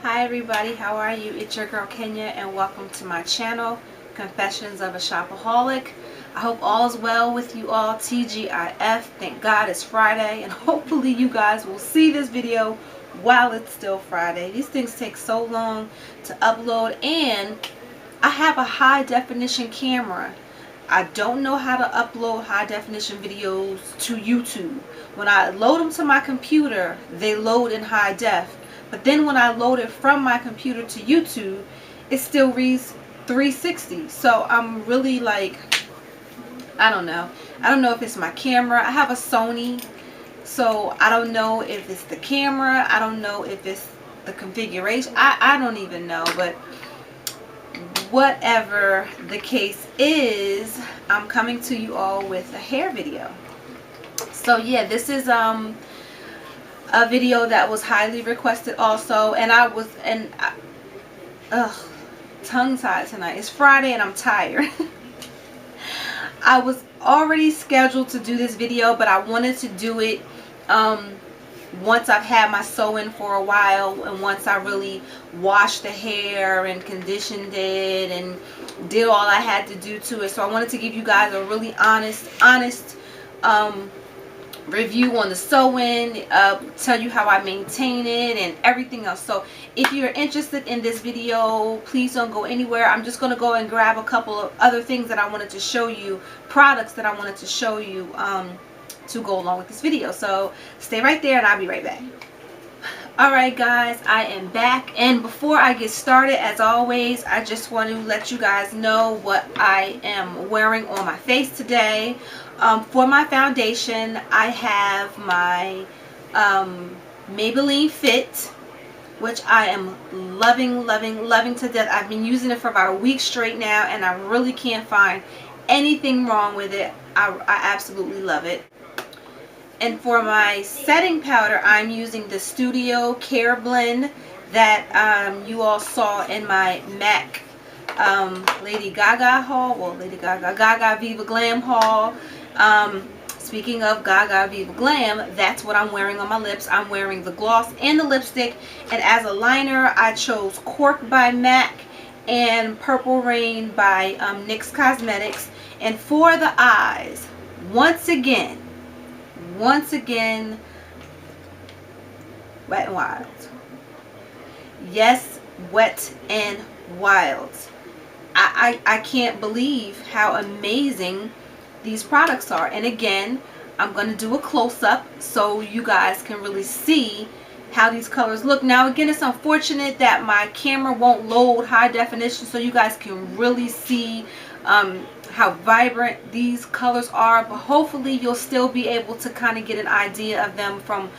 Hi everybody, how are you? It's your girl Kenya and welcome to my channel, Confessions of a Shopaholic. I hope all is well with you all. TGIF, thank God it's Friday, and hopefully you guys will see this video while it's still Friday. These things take so long to upload, and I have a high definition camera. I don't know how to upload high definition videos to YouTube. When I load them to my computer, they load in high def. But then when I load it from my computer to YouTube, it still reads 360. So I'm really like, I don't know. I don't know if it's my camera. I have a Sony, so I don't know if it's the camera. I don't know if it's the configuration. I don't even know. But whatever the case is, I'm coming to you all with a hair video. So yeah, this is a video that was highly requested also, and tongue tied tonight. It's Friday and I'm tired. I was already scheduled to do this video, but I wanted to do it once I've had my sew-in for a while, and once I really washed the hair and conditioned it and did all I had to do to it. So I wanted to give you guys a really honest review on the sew-in, tell you how I maintain it and everything else. So if you're interested in this video, please don't go anywhere. I'm just going to go and grab a couple of other things that I wanted to show you, products that I wanted to show you to go along with this video. So stay right there and I'll be right back. Alright guys, I am back, and before I get started, as always, I just want to let you guys know what I am wearing on my face today. For my foundation, I have my Maybelline Fit, which I am loving to death. I've been using it for about a week straight now, and I really can't find anything wrong with it. I absolutely love it. And for my setting powder, I'm using the Studio Care Blend that you all saw in my MAC Lady Gaga haul. Well, Gaga Viva Glam haul. Speaking of Gaga Viva Glam, that's what I'm wearing on my lips. I'm wearing the gloss and the lipstick. And as a liner, I chose Cork by MAC and Purple Rain by NYX Cosmetics. And for the eyes, once again, Wet n Wild. Yes, Wet n Wild. I can't believe how amazing these products are. And again, I'm going to do a close-up so you guys can really see how these colors look. Now again, it's unfortunate that my camera won't load high definition so you guys can really see how vibrant these colors are, but hopefully you'll still be able to kind of get an idea of them from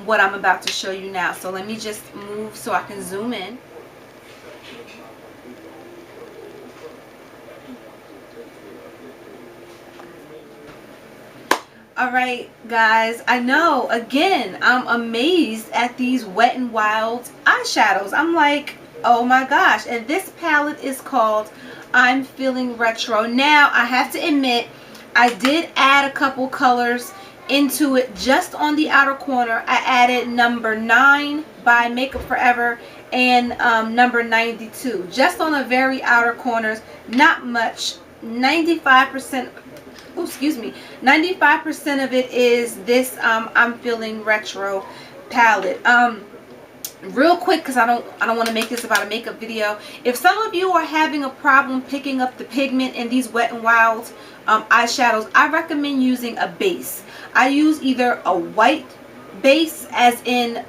what I'm about to show you now. So let me just move so I can zoom in. Alright guys, I know, again, I'm amazed at these Wet n Wild eyeshadows. I'm like, oh my gosh. And this palette is called I'm Feeling Retro. Now, I have to admit, I did add a couple colors into it just on the outer corner. I added number 9 by Makeup Forever and number 92. Just on the very outer corners, not much. 95%, oh, excuse me, 95% of it is this I'm Feeling Retro palette. Real quick, because I don't want to make this about a makeup video. If some of you are having a problem picking up the pigment in these Wet n Wild eyeshadows, I recommend using a base. I use either a white base, as in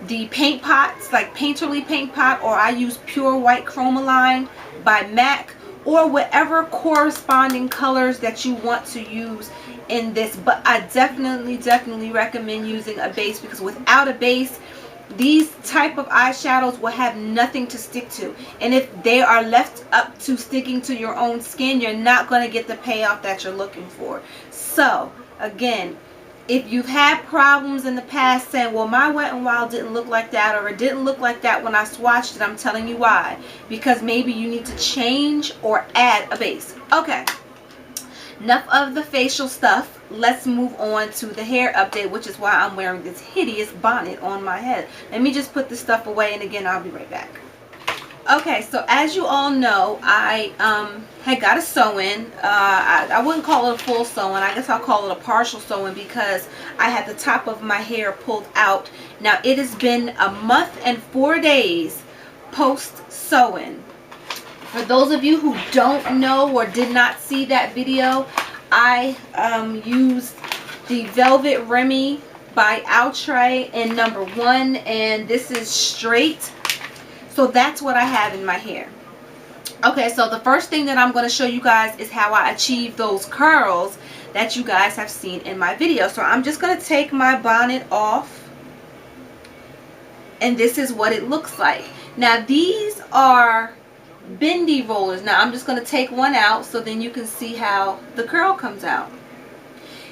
the paint pots, like Painterly Paint Pot, or I use Pure White Chromaline by MAC, or whatever corresponding colors that you want to use in this. But I definitely recommend using a base, because without a base, these type of eyeshadows will have nothing to stick to, and if they are left up to sticking to your own skin, you're not going to get the payoff that you're looking for. So again, if you've had problems in the past saying, well, my Wet n Wild didn't look like that, or it didn't look like that when I swatched it, I'm telling you why. Because maybe you need to change or add a base. Okay, Enough of the facial stuff. Let's move on to the hair update, which is why I'm wearing this hideous bonnet on my head. Let me just put this stuff away, and again, I'll be right back. Okay, so as you all know, I had got a sew-in. I wouldn't call it a full sew-in. I guess I'll call it a partial sew-in because I had the top of my hair pulled out. Now, it has been a month and 4 days post-sew-in. For those of you who don't know or did not see that video, I used the Velvet Remy by Outre in number 1, and this is straight. So that's what I have in my hair. Okay, so the first thing that I'm going to show you guys is how I achieve those curls that you guys have seen in my video. So I'm just going to take my bonnet off, and this is what it looks like. Now, these are bendy rollers. Now I'm just going to take one out so then you can see how the curl comes out.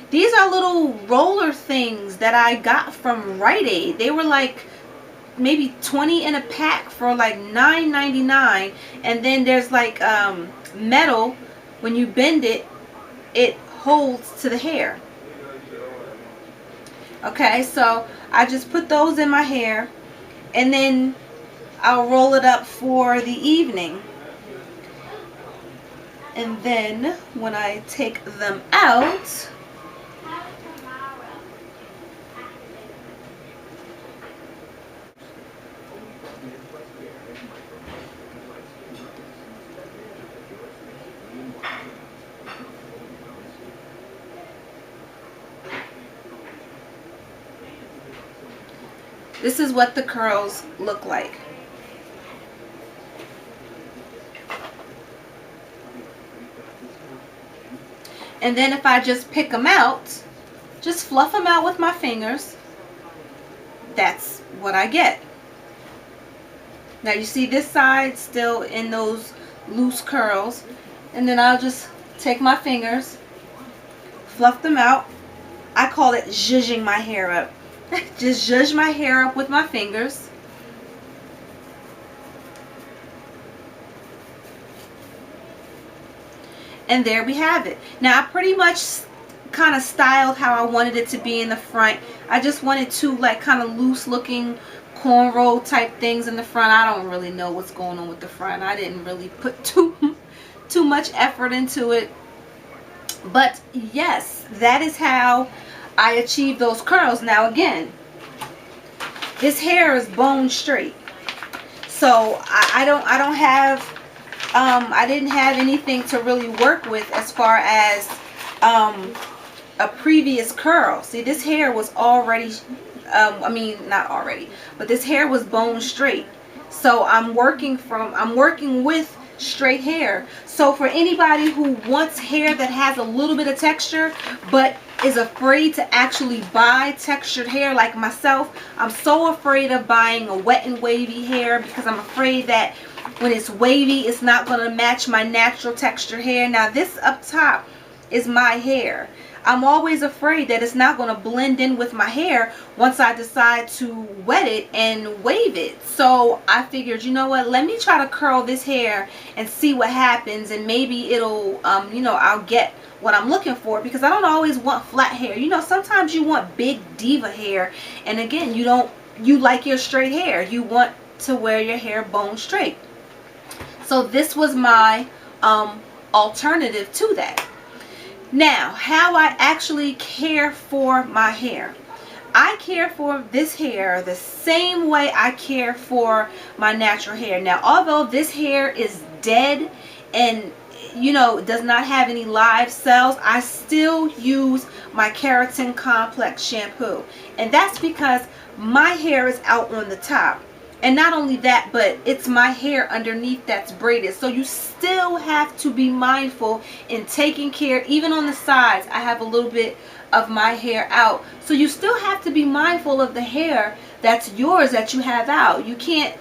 These are little roller things that I got from Rite Aid. They were like maybe 20 in a pack for like $9.99, and then there's like metal. When you bend it, it holds to the hair. Okay, so I just put those in my hair, and then I'll roll it up for the evening. And then when I take them out, this is what the curls look like. And then if I just pick them out, just fluff them out with my fingers, that's what I get. Now you see this side still in those loose curls, and then I'll just take my fingers, fluff them out. I call it zhuzhing my hair up. Just zhuzh my hair up with my fingers. And there we have it. Now I pretty much kind of styled how I wanted it to be in the front. I just wanted two like kind of loose looking cornrow type things in the front. I don't really know what's going on with the front. I didn't really put too much effort into it. But yes, that is how I achieved those curls. Now again, this hair is bone straight. So I don't have I didn't have anything to really work with as far as a previous curl. See, this hair was already, I mean, not already, but this hair was bone straight. So I'm working with straight hair. So for anybody who wants hair that has a little bit of texture, but is afraid to actually buy textured hair like myself, I'm so afraid of buying a wet and wavy hair because I'm afraid that when it's wavy, it's not going to match my natural texture hair. Now this up top is my hair. I'm always afraid that it's not going to blend in with my hair once I decide to wet it and wave it. So I figured, you know what, let me try to curl this hair and see what happens, and maybe it'll, you know, I'll get what I'm looking for, because I don't always want flat hair. You know, sometimes you want big diva hair, and again, you like your straight hair. You want to wear your hair bone straight. So this was my alternative to that. Now, how I actually care for my hair. I care for this hair the same way I care for my natural hair. Now, although this hair is dead and, you know, does not have any live cells, I still use my Keratin Complex shampoo. And that's because my hair is out on the top. And not only that, but it's my hair underneath that's braided. So you still have to be mindful in taking care. Even on the sides, I have a little bit of my hair out. So you still have to be mindful of the hair that's yours that you have out. You can't,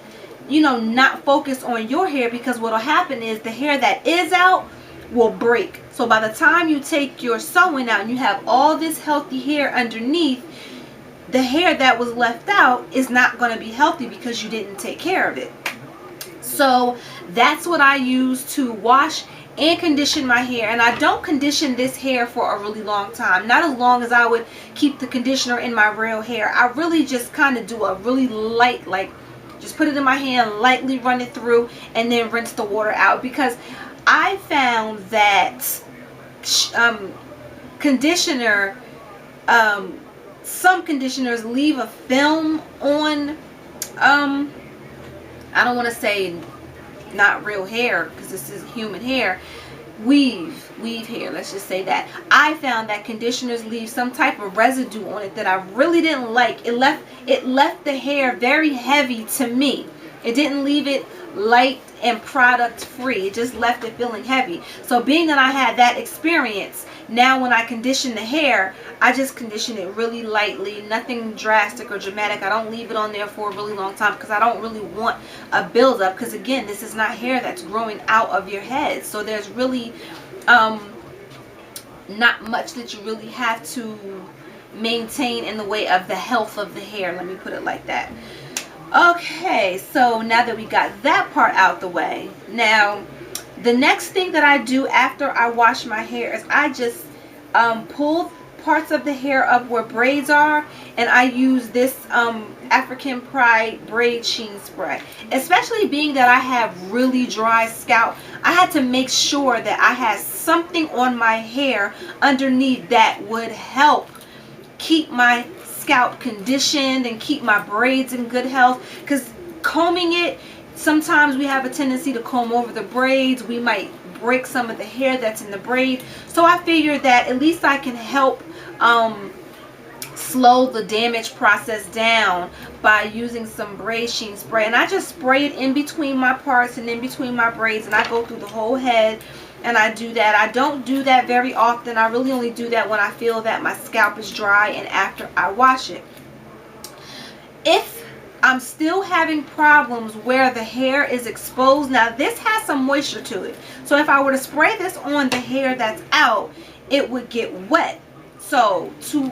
you know, not focus on your hair, because what will happen is the hair that is out will break. So by the time you take your sewing out and you have all this healthy hair underneath, the hair that was left out is not going to be healthy because you didn't take care of it. So that's what I use to wash and condition my hair. And I don't condition this hair for a really long time, not as long as I would keep the conditioner in my real hair. I really just kind of do a really light, like just put it in my hand, lightly run it through, and then rinse the water out, because I found that conditioner, some conditioners leave a film on, I don't want to say not real hair, because this is human hair, weave hair, let's just say that. I found that conditioners leave some type of residue on it that I really didn't like. It left the hair very heavy to me. It didn't leave it light and product free. It just left it feeling heavy. So being that I had that experience, now when I condition the hair, I just condition it really lightly, nothing drastic or dramatic. I don't leave it on there for a really long time, because I don't really want a buildup, because again, this is not hair that's growing out of your head. So there's really not much that you really have to maintain in the way of the health of the hair, let me put it like that. Okay, so now that we got that part out the way, now the next thing that I do after I wash my hair is I just pull parts of the hair up where braids are, and I use this African Pride braid sheen spray. Especially being that I have really dry scalp, I had to make sure that I had something on my hair underneath that would help keep my scalp conditioned and keep my braids in good health, because combing it, sometimes we have a tendency to comb over the braids. We might break some of the hair that's in the braid. So I figured that at least I can help slow the damage process down by using some braid sheen spray. And I just spray it in between my parts and in between my braids, and I go through the whole head and I do that. I don't do that very often. I really only do that when I feel that my scalp is dry and after I wash it. If I'm still having problems where the hair is exposed, now this has some moisture to it, so if I were to spray this on the hair that's out, it would get wet. So to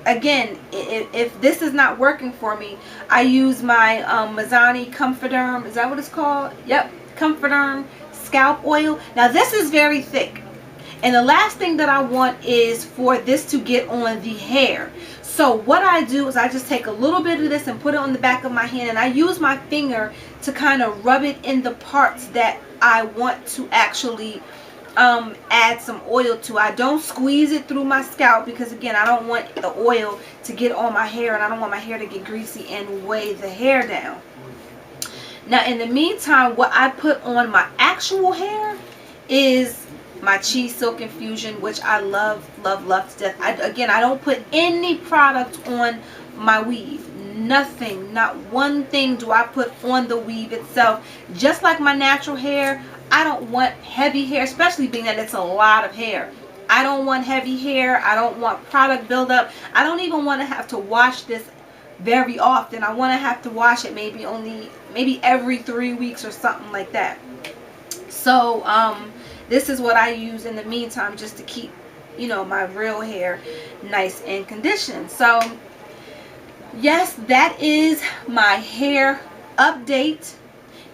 again, if this is not working for me, I use my Mizani Comforterm, is that what it's called? Yep, Comforterm scalp oil. Now this is very thick, and the last thing that I want is for this to get on the hair. So what I do is I just take a little bit of this and put it on the back of my hand, and I use my finger to kind of rub it in the parts that I want to actually add some oil to. I don't squeeze it through my scalp, because again, I don't want the oil to get on my hair, and I don't want my hair to get greasy and weigh the hair down. Now in the meantime, what I put on my actual hair is my Chi Silk Infusion, which I love to death. Again, I don't put any product on my weave. Nothing, not one thing do I put on the weave itself. Just like my natural hair, I don't want heavy hair, especially being that it's a lot of hair. I don't want heavy hair. I don't want product buildup. I don't even want to have to wash this very often. I want to have to wash it maybe every 3 weeks or something like that. So this is what I use in the meantime, just to keep, you know, my real hair nice and conditioned. So yes, that is my hair update.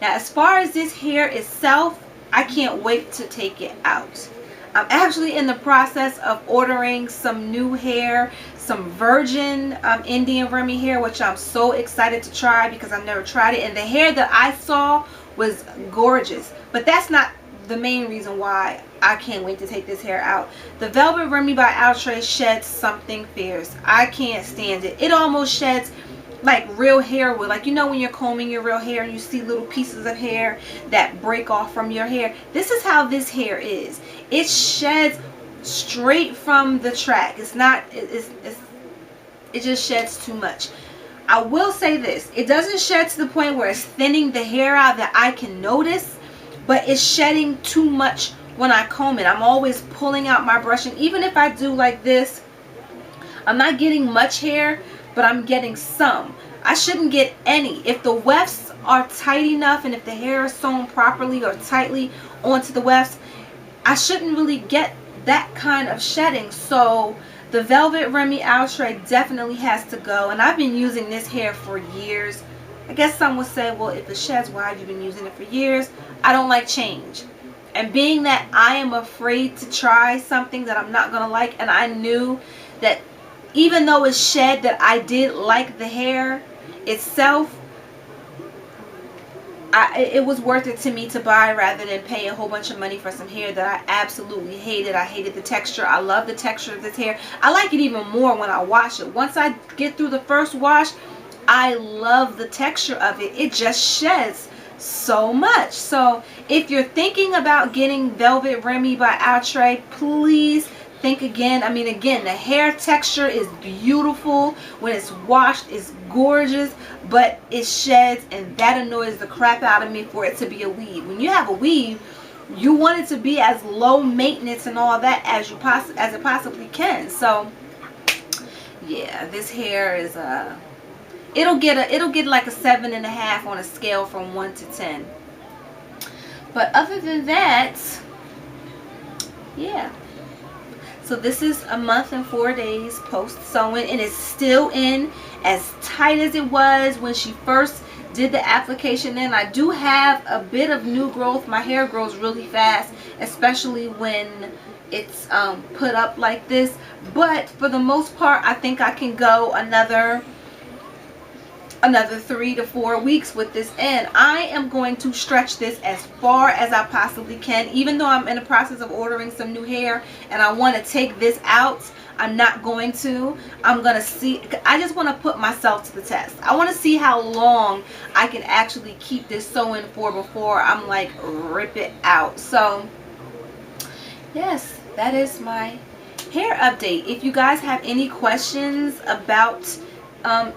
Now as far as this hair itself, I can't wait to take it out. I'm actually in the process of ordering some new hair, some virgin Indian Remy hair, which I'm so excited to try because I've never tried it. And the hair that I saw was gorgeous. But that's not the main reason why I can't wait to take this hair out. The Velvet Remy by Outre sheds something fierce. I can't stand it. It almost sheds like real hair would. Like, you know, when you're combing your real hair and you see little pieces of hair that break off from your hair. This is how this hair is. It sheds straight from the track. It's not, it just sheds too much. I will say this, it doesn't shed to the point where it's thinning the hair out that I can notice, but it's shedding too much when I comb it. I'm always pulling out my brush, and even if I do like this, I'm not getting much hair, but I'm getting some. I shouldn't get any. If the wefts are tight enough, and if the hair is sewn properly or tightly onto the wefts, I shouldn't really get that kind of shedding. So the Velvet Remy Outre definitely has to go, and I've been using this hair for years. I guess some would say, well, if it sheds, why have you been using it for years? I don't like change. And being that I am afraid to try something that I'm not going to like, and I knew that even though it's shed, that I did like the hair itself, it was worth it to me to buy rather than pay a whole bunch of money for some hair that I absolutely hated. I hated the texture. I love the texture of this hair. I like it even more when I wash it. Once I get through the first wash, I love the texture of it. It just sheds so much. So if you're thinking about getting Velvet Remy by Outre, please think again. I mean, again, the hair texture is beautiful. When it's washed, it's gorgeous, but it sheds, and that annoys the crap out of me for it to be a weave. When you have a weave, you want it to be as low maintenance and all that as it possibly can. So yeah, this hair is it'll get like a 7.5 on a scale from 1 to 10. But other than that, yeah. So this is a month and 4 days post sewing, and it's still in as tight as it was when she first did the application in. I do have a bit of new growth. My hair grows really fast, especially when it's put up like this. But for the most part, I think I can go another 3 to 4 weeks with this in. I am going to stretch this as far as I possibly can, even though I'm in the process of ordering some new hair and I want to take this out. I'm not going to. I'm going to see. I just want to put myself to the test. I want to see how long I can actually keep this sewing for before I'm like rip it out. So yes, that is my hair update. If you guys have any questions about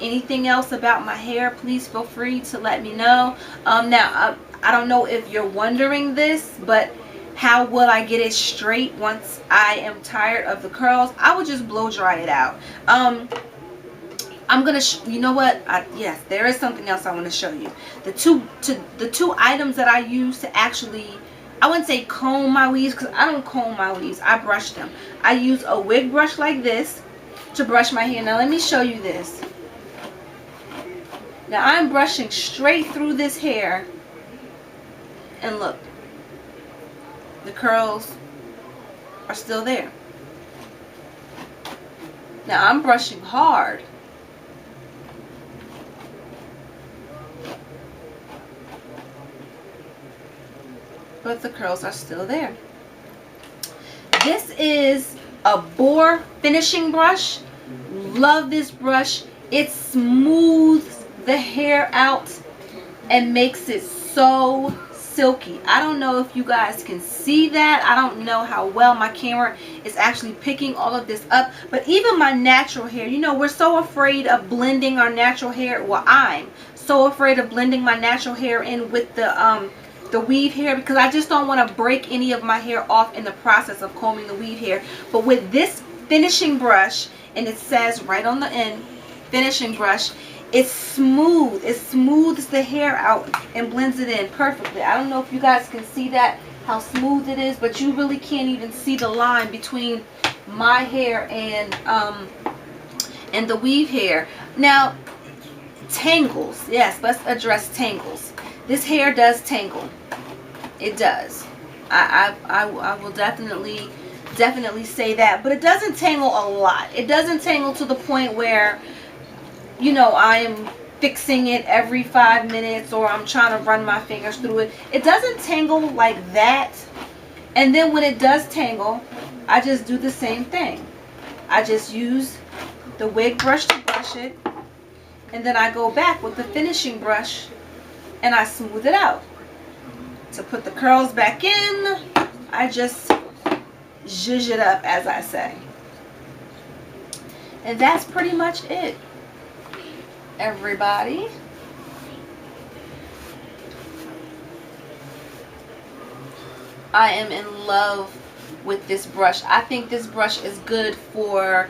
anything else about my hair, please feel free to let me know. Now I don't know if you're wondering this, but how will I get it straight once I am tired of the curls? I would just blow dry it out. I'm gonna you know what, yes, there is something else I want to show you. The two items that I use to actually, I wouldn't say comb my weaves, because I don't comb my weaves, I brush them. I use a wig brush like this to brush my hair. Now let me show you this. Now I'm brushing straight through this hair, and look, the curls are still there. Now I'm brushing hard, but the curls are still there. This is a Boar finishing brush. Love this brush. It smooths the hair out and makes it so silky. I don't know if you guys can see that. I don't know how well my camera is actually picking all of this up, but even my natural hair, you know, we're so afraid of blending our natural hair. Well, I'm so afraid of blending my natural hair in with the weave hair, because I just don't want to break any of my hair off in the process of combing the weave hair. But with this finishing brush, and it says right on the end, finishing brush, it's smooth. It smooths the hair out and blends it in perfectly. I don't know if you guys can see that, how smooth it is, but you really can't even see the line between my hair and the weave hair. Now, tangles. Yes, let's address tangles. This hair does tangle. It does. I will definitely say that, but it doesn't tangle a lot. It doesn't tangle to the point where, you know, I am fixing it every 5 minutes or I'm trying to run my fingers through it. It doesn't tangle like that. And then when it does tangle, I just do the same thing. I just use the wig brush to brush it, and then I go back with the finishing brush and I smooth it out. To put the curls back in, I just zhuzh it up, as I say. And that's pretty much it, everybody. I am in love with this brush. I think this brush is good for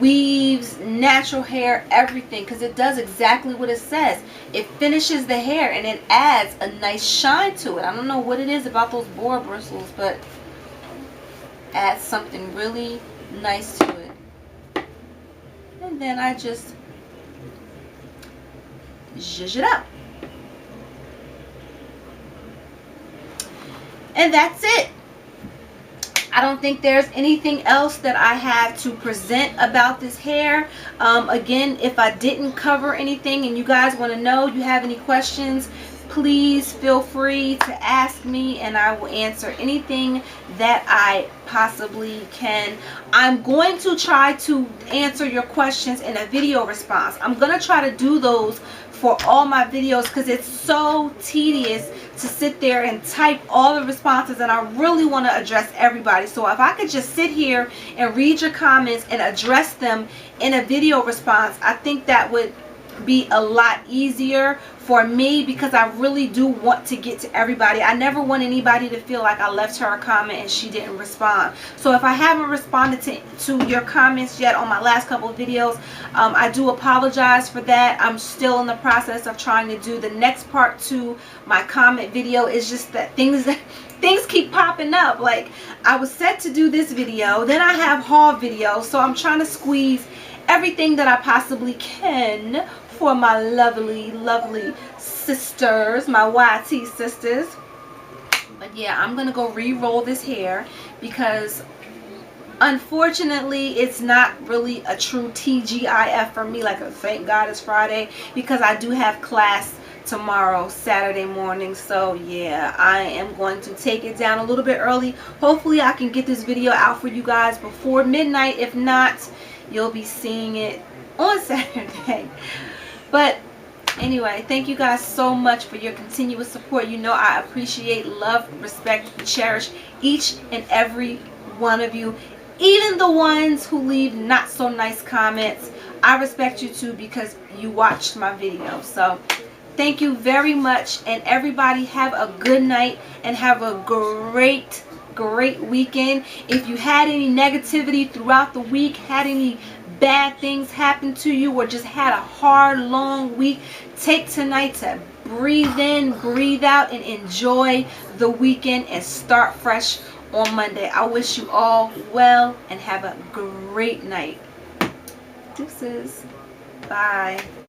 weaves, natural hair, everything, because it does exactly what it says. It finishes the hair and it adds a nice shine to it. I don't know what it is about those boar bristles, but adds something really nice to it. And then I just zhuzh it up. And that's it. I don't think there's anything else that I have to present about this hair. Again, if I didn't cover anything and you guys want to know, you have any questions, please feel free to ask me and I will answer anything that I possibly can. I'm going to try to answer your questions in a video response. I'm going to try to do those for all my videos because it's so tedious to sit there and type all the responses, and I really want to address everybody. So if I could just sit here and read your comments and address them in a video response, I think that would be a lot easier for me, because I really do want to get to everybody. I never want anybody to feel like I left her a comment and she didn't respond. So if I haven't responded to your comments yet on my last couple of videos, I do apologize for that. I'm still in the process of trying to do the next part to my comment video. It's just that things keep popping up. Like, I was set to do this video, then I have haul videos, so I'm trying to squeeze everything that I possibly can for my lovely sisters, my YT sisters. But yeah, I'm gonna go re-roll this hair because unfortunately it's not really a true TGIF for me, like a thank God it's Friday, because I do have class tomorrow, Saturday morning. So yeah, I am going to take it down a little bit early. Hopefully I can get this video out for you guys before midnight. If not, you'll be seeing it on Saturday. But anyway, thank you guys so much for your continuous support. You know I appreciate, love, respect, cherish each and every one of you. Even the ones who leave not so nice comments, I respect you too, because you watched my video. So thank you very much, and everybody have a good night and have a great weekend. If you had any negativity throughout the week, had any bad things happen to you, or just had a hard long week, take tonight to breathe in, breathe out, and enjoy the weekend and start fresh on Monday. I wish you all well and have a great night. Deuces. Bye.